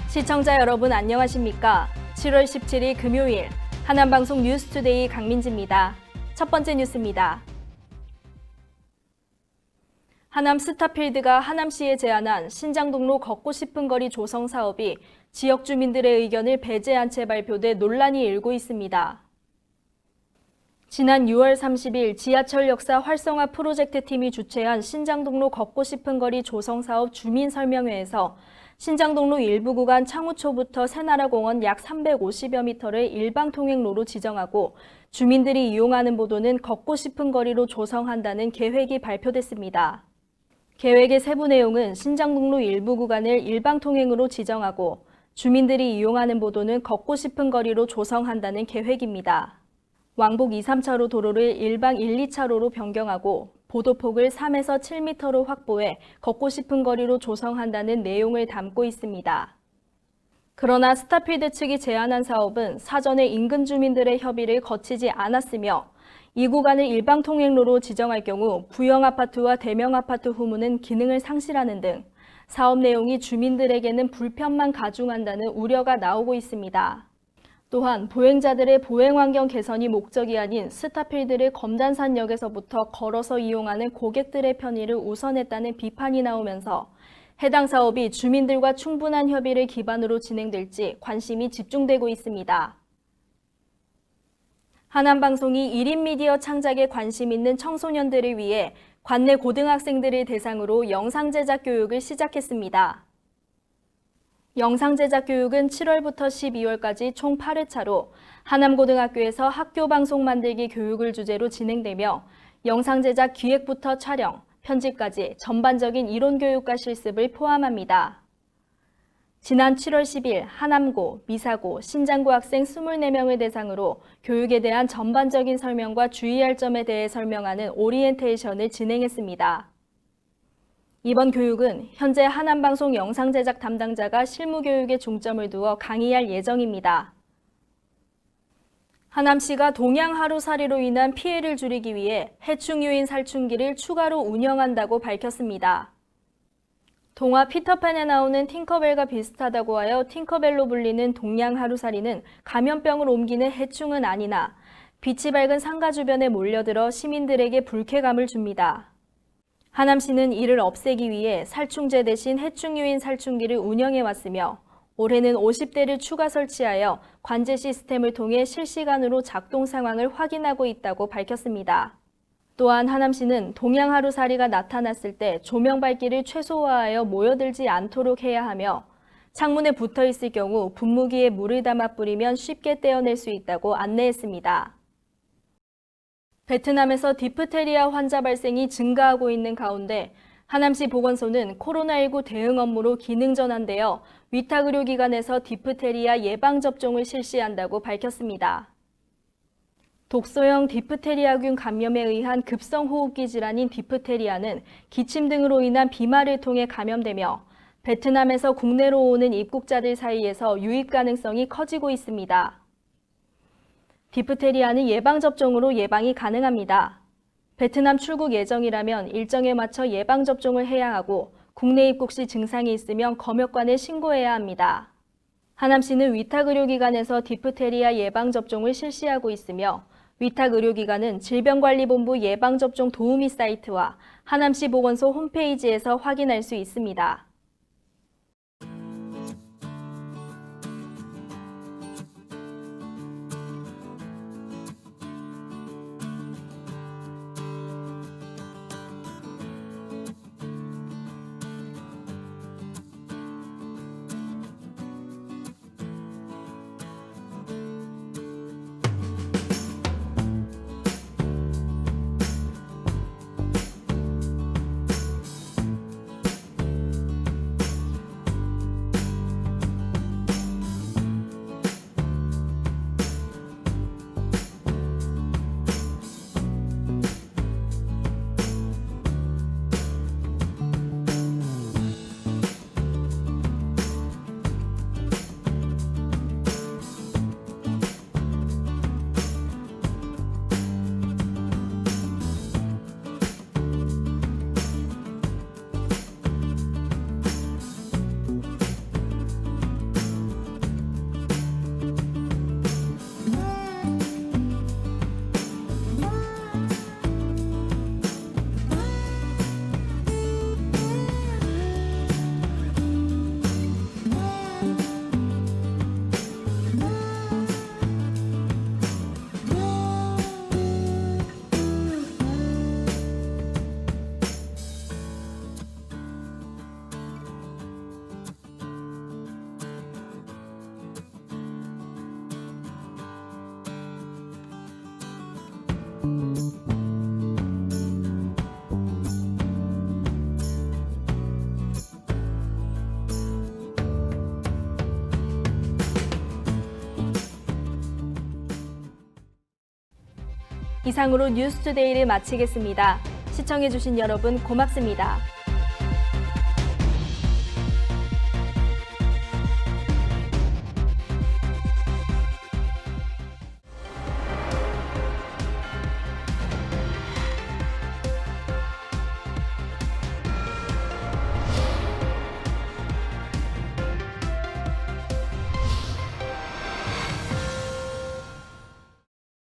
시청자 여러분 안녕하십니까? 7월 17일 금요일 하남방송 뉴스투데이 강민지입니다. 첫 번째 뉴스입니다. 하남 스타필드가 하남시에 제안한 신장동로 걷고 싶은 거리 조성 사업이 지역 주민들의 의견을 배제한 채 발표돼 논란이 일고 있습니다. 지난 6월 30일 지하철 역사 활성화 프로젝트 팀이 주최한 신장동로 걷고 싶은 거리 조성 사업 주민 설명회에서 신장동로 일부 구간 창우초부터 새나라공원 약 350여 미터를 일방 통행로로 지정하고 주민들이 이용하는 보도는 걷고 싶은 거리로 조성한다는 계획이 발표됐습니다. 계획의 세부 내용은 신장동로 일부 구간을 일방 통행으로 지정하고 주민들이 이용하는 보도는 걷고 싶은 거리로 조성한다는 계획입니다. 왕복 2, 3차로 도로를 일방 1, 2차로로 변경하고 보도폭을 3에서 7m로 확보해 걷고 싶은 거리로 조성한다는 내용을 담고 있습니다. 그러나 스타필드 측이 제안한 사업은 사전에 인근 주민들의 협의를 거치지 않았으며 이 구간을 일방 통행로로 지정할 경우 부영 아파트와 대명 아파트 후문은 기능을 상실하는 등 사업 내용이 주민들에게는 불편만 가중한다는 우려가 나오고 있습니다. 또한 보행자들의 보행 환경 개선이 목적이 아닌 스타필드를 검단산역에서부터 걸어서 이용하는 고객들의 편의를 우선했다는 비판이 나오면서 해당 사업이 주민들과 충분한 협의를 기반으로 진행될지 관심이 집중되고 있습니다. 하남방송이 1인 미디어 창작에 관심 있는 청소년들을 위해 관내 고등학생들을 대상으로 영상 제작 교육을 시작했습니다. 영상 제작 교육은 7월부터 12월까지 총 8회차로 하남고등학교에서 학교 방송 만들기 교육을 주제로 진행되며 영상 제작 기획부터 촬영, 편집까지 전반적인 이론 교육과 실습을 포함합니다. 지난 7월 10일 하남고, 미사고, 신장고 학생 24명을 대상으로 교육에 대한 전반적인 설명과 주의할 점에 대해 설명하는 오리엔테이션을 진행했습니다. 이번 교육은 현재 하남방송 영상 제작 담당자가 실무 교육에 중점을 두어 강의할 예정입니다. 하남시가 동양 하루살이로 인한 피해를 줄이기 위해 해충 유인 살충기를 추가로 운영한다고 밝혔습니다. 동화 피터팬에 나오는 팅커벨과 비슷하다고 하여 팅커벨로 불리는 동양 하루살이는 감염병을 옮기는 해충은 아니나 빛이 밝은 상가 주변에 몰려들어 시민들에게 불쾌감을 줍니다. 하남시는 이를 없애기 위해 살충제 대신 해충 유인 살충기를 운영해왔으며 올해는 50대를 추가 설치하여 관제 시스템을 통해 실시간으로 작동 상황을 확인하고 있다고 밝혔습니다. 또한 하남시는 동양 하루살이가 나타났을 때 조명 밝기를 최소화하여 모여들지 않도록 해야 하며 창문에 붙어 있을 경우 분무기에 물을 담아 뿌리면 쉽게 떼어낼 수 있다고 안내했습니다. 베트남에서 디프테리아 환자 발생이 증가하고 있는 가운데 하남시 보건소는 코로나19 대응 업무로 기능 전환되어 위탁의료기관에서 디프테리아 예방접종을 실시한다고 밝혔습니다. 독소형 디프테리아균 감염에 의한 급성호흡기 질환인 디프테리아는 기침 등으로 인한 비말을 통해 감염되며 베트남에서 국내로 오는 입국자들 사이에서 유입 가능성이 커지고 있습니다. 디프테리아는 예방접종으로 예방이 가능합니다. 베트남 출국 예정이라면 일정에 맞춰 예방접종을 해야 하고 국내 입국 시 증상이 있으면 검역관에 신고해야 합니다. 하남시는 위탁의료기관에서 디프테리아 예방접종을 실시하고 있으며 위탁의료기관은 질병관리본부 예방접종 도우미 사이트와 하남시 보건소 홈페이지에서 확인할 수 있습니다. 이상으로 뉴스투데이를 마치겠습니다. 시청해주신 여러분 고맙습니다.